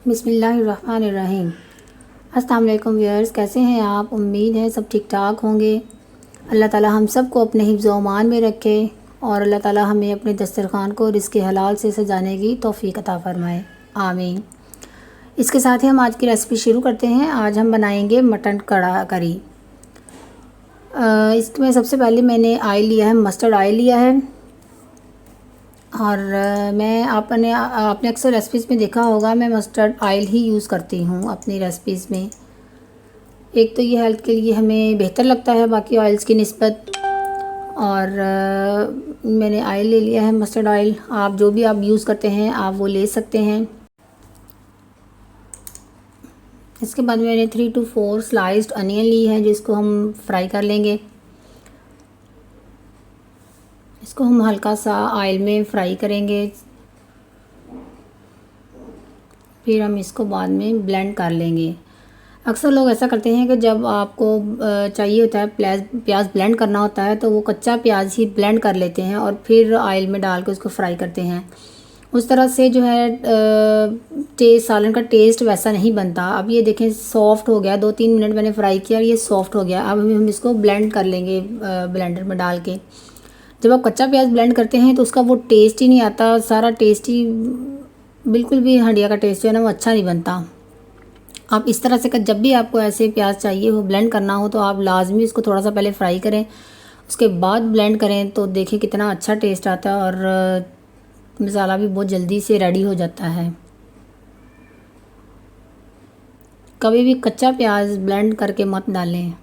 बिस्मिल्लाहिर्रहमानिर्रहीम। अस्सलाम वालेकुम व्यूअर्स, कैसे हैं आप? उम्मीद है सब ठीक ठाक होंगे। अल्लाह ताला हम सब को अपने हिफ्ज़ व अमान में रखे और अल्लाह ताला हमें अपने दस्तरखान को रिज़्क़ हलाल से सजाने की तौफ़ीक अता फ़रमाए, आमीन। इसके साथ ही हम आज की रेसिपी शुरू करते हैं। आज हम बनाएंगे मटन करी। इसमें सबसे पहले मैंने ऑयल लिया है, मस्टर्ड ऑयल लिया है। और मैं आपने अक्सर रेसिपीज़ में देखा होगा, मैं मस्टर्ड ऑयल ही यूज़ करती हूँ अपनी रेसिपीज़ में। एक तो ये हेल्थ के लिए हमें बेहतर लगता है बाकी ऑयल्स की निस्बत। और मैंने ऑयल ले लिया है, मस्टर्ड ऑयल। आप जो भी आप यूज़ करते हैं आप वो ले सकते हैं। इसके बाद मैंने 3 to 4 स्लाइस्ड अनियन ली है जिसको हम फ्राई कर लेंगे। इसको हम हल्का सा ऑयल में फ्राई करेंगे, फिर हम इसको बाद में ब्लेंड कर लेंगे। अक्सर लोग ऐसा करते हैं कि जब आपको चाहिए होता है प्याज ब्लेंड करना होता है तो वो कच्चा प्याज ही ब्लेंड कर लेते हैं और फिर ऑयल में डाल के उसको फ्राई करते हैं। उस तरह से जो है सालन का टेस्ट वैसा नहीं बनता। अब ये देखें सॉफ्ट हो गया, 2-3 मिनट मैंने फ्राई किया और ये सॉफ्ट हो गया। अब हम इसको ब्लेंड कर लेंगे ब्लेंडर में डाल के। जब आप कच्चा प्याज ब्लेंड करते हैं तो उसका वो टेस्ट ही नहीं आता, सारा टेस्ट ही बिल्कुल भी हंडिया का टेस्ट जो है ना वो अच्छा नहीं बनता। आप इस तरह से जब भी आपको ऐसे प्याज चाहिए हो ब्लेंड करना हो तो आप लाजमी इसको थोड़ा सा पहले फ्राई करें, उसके बाद ब्लेंड करें तो देखें कितना अच्छा टेस्ट आता है और मसाला भी बहुत जल्दी से रेडी हो जाता है। कभी भी कच्चा प्याज ब्लेंड करके मत डालें।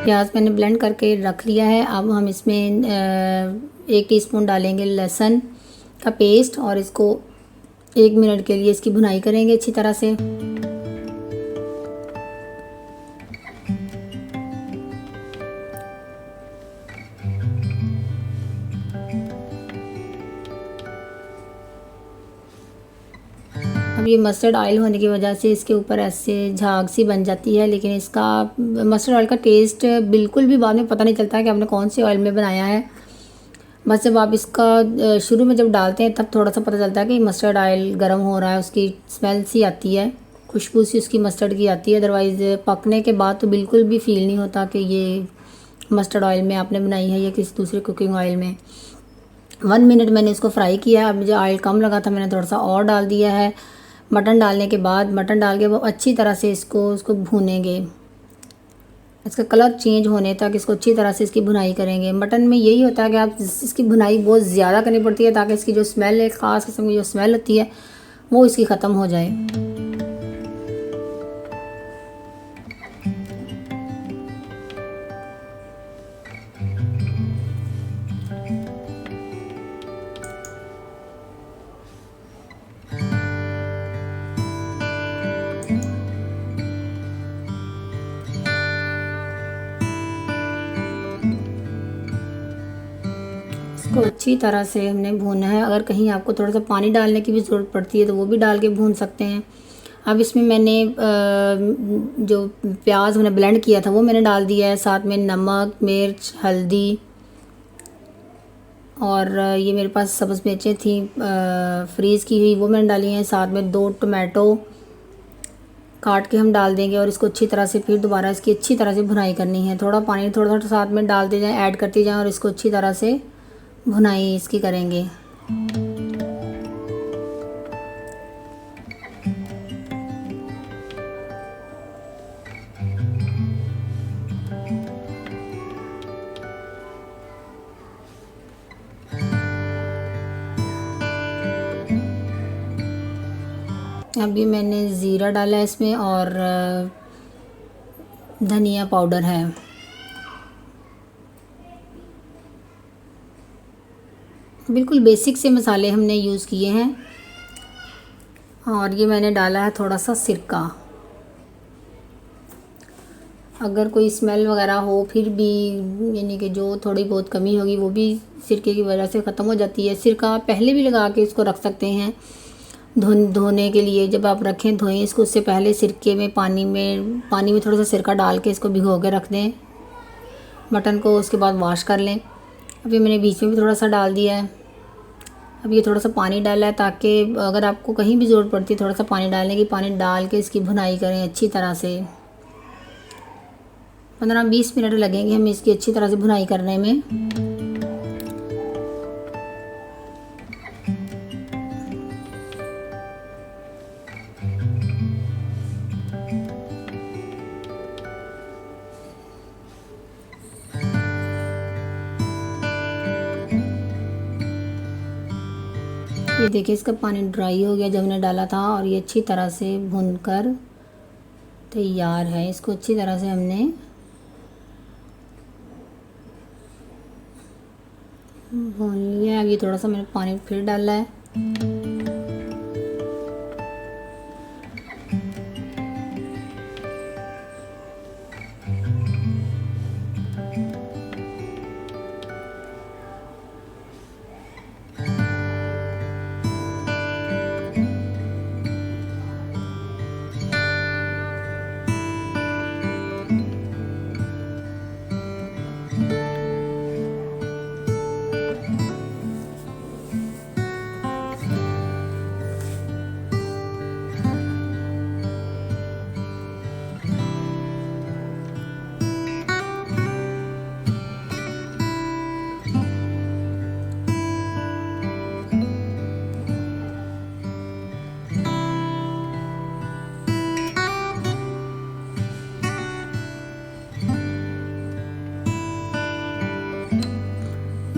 प्याज मैंने ब्लेंड करके रख लिया है। अब हम इसमें 1 टीस्पून डालेंगे लहसुन का पेस्ट और इसको 1 मिनट के लिए इसकी भुनाई करेंगे अच्छी तरह से। अब ये मस्टर्ड ऑयल होने की वजह से इसके ऊपर ऐसे झाग सी बन जाती है, लेकिन इसका मस्टर्ड ऑयल का टेस्ट बिल्कुल भी बाद में पता नहीं चलता है कि आपने कौन से ऑयल में बनाया है। बस जब आप इसका शुरू में जब डालते हैं तब थोड़ा सा पता चलता है कि मस्टर्ड ऑयल गर्म हो रहा है, उसकी स्मेल सी आती है, खुशबू सी उसकी मस्टर्ड की आती है। अदरवाइज़ पकने के बाद तो बिल्कुल भी फील नहीं होता कि ये मस्टर्ड ऑयल में आपने बनाई है या किसी दूसरे कुकिंग ऑयल में। 1 मिनट मैंने इसको फ्राई किया है। अब मुझे ऑयल कम लगा था, मैंने थोड़ा सा और डाल दिया है। मटन डालने के बाद मटन डाल के वो अच्छी तरह से उसको भूनेंगे, इसका कलर चेंज होने तक इसको अच्छी तरह से इसकी भुनाई करेंगे। मटन में यही होता है कि आप इसकी भुनाई बहुत ज़्यादा करनी पड़ती है ताकि इसकी जो स्मेल है, ख़ास किस्म की जो स्मेल होती है वो इसकी ख़त्म हो जाए। इसको अच्छी तरह से हमने भूना है। अगर कहीं आपको थोड़ा सा पानी डालने की भी ज़रूरत पड़ती है तो वो भी डाल के भून सकते हैं। अब इसमें मैंने जो प्याज मैंने ब्लेंड किया था वो मैंने डाल दिया है, साथ में नमक, मिर्च, हल्दी और ये मेरे पास सब्ज़ मिर्चें थी फ्रीज़ की हुई, वो मैंने डाली हैं। साथ में 2 टमाटो काट के हम डाल देंगे और इसको अच्छी तरह से फिर दोबारा इसकी अच्छी तरह से भुनाई करनी है। थोड़ा पानी थोड़ा थोड़ा साथ में डालते जाएं, ऐड करते जाएं और इसको अच्छी तरह से भुनाई इसकी करेंगे। अभी मैंने ज़ीरा डाला है इसमें और धनिया पाउडर है। बिल्कुल बेसिक से मसाले हमने यूज़ किए हैं। और ये मैंने डाला है थोड़ा सा सिरका। अगर कोई स्मेल वगैरह हो फिर भी यानी कि जो थोड़ी बहुत कमी होगी वो भी सिरके की वजह से ख़त्म हो जाती है। सिरका पहले भी लगा के इसको रख सकते हैं, धोने के लिए जब आप रखें धोएं इसको, उससे पहले सिरके में पानी में थोड़ा सा सिरका डाल के इसको भिगो के रख दें मटन को। उसके बाद वॉश कर लें। अभी मैंने बीच में भी थोड़ा सा डाल दिया है। अब ये थोड़ा सा पानी डाला है ताकि अगर आपको कहीं भी ज़रूरत पड़ती है थोड़ा सा पानी डालने की, पानी डाल के इसकी भुनाई करें अच्छी तरह से। 15-20 मिनट लगेंगे हमें इसकी अच्छी तरह से भुनाई करने में। ये देखिए इसका पानी ड्राई हो गया जब मैंने डाला था, और ये अच्छी तरह से भुनकर तैयार है। इसको अच्छी तरह से हमने भून लिया। अब ये थोड़ा सा मैंने पानी फिर डाला है।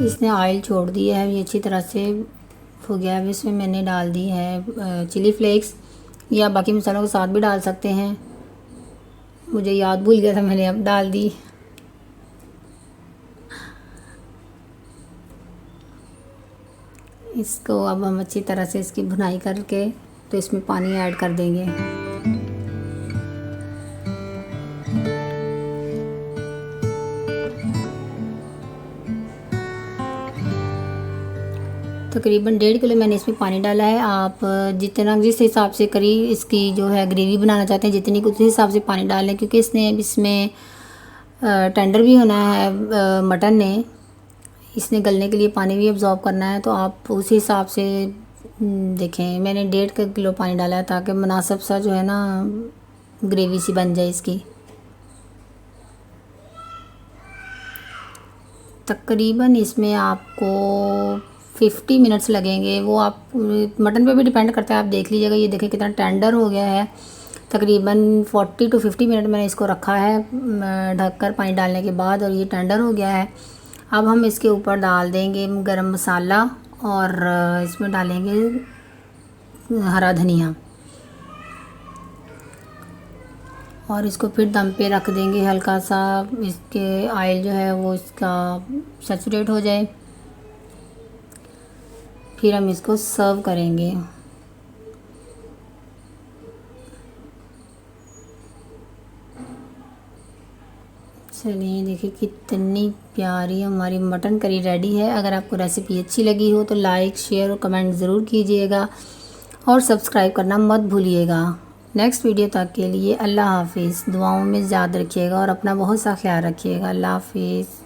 इसने ऑयल छोड़ दिया है, ये अच्छी तरह से हो गया है। इसमें मैंने डाल दी है चिली फ्लेक्स, या बाकी मसालों के साथ भी डाल सकते हैं। मुझे याद भूल गया था, मैंने अब डाल दी। इसको अब हम अच्छी तरह से इसकी भुनाई करके तो इसमें पानी ऐड कर देंगे। तकरीबन 1.5 किलो मैंने इसमें पानी डाला है। आप जिस हिसाब से करी इसकी जो है ग्रेवी बनाना चाहते हैं जितनी उस हिसाब से पानी डालें, क्योंकि इसमें टेंडर भी होना है मटन ने, इसने गलने के लिए पानी भी अब्ज़ॉर्ब करना है। तो आप उस हिसाब से देखें। मैंने 1.5 किलो पानी डाला है ताकि मुनासिब सा जो है ना ग्रेवी सी बन जाए इसकी। तकरीबन इसमें आपको 50 मिनट्स लगेंगे। वो आप मटन पे भी डिपेंड करता है, आप देख लीजिएगा। ये देखें कितना टेंडर हो गया है। तकरीबन 40 to 50 मिनट मैंने इसको रखा है ढककर पानी डालने के बाद, और ये टेंडर हो गया है। अब हम इसके ऊपर डाल देंगे गरम मसाला, और इसमें डालेंगे हरा धनिया, और इसको फिर दम पे रख देंगे हल्का सा, इसके ऑयल जो है वो इसका सैचुरेट हो जाए। फिर हम इसको सर्व करेंगे। चलिए देखिए कितनी प्यारी हमारी मटन करी रेडी है। अगर आपको रेसिपी अच्छी लगी हो तो लाइक शेयर और कमेंट ज़रूर कीजिएगा, और सब्सक्राइब करना मत भूलिएगा। नेक्स्ट वीडियो तक के लिए अल्लाह हाफिज़। दुआओं में याद रखिएगा और अपना बहुत सा ख्याल रखिएगा। अल्लाह हाफिज़।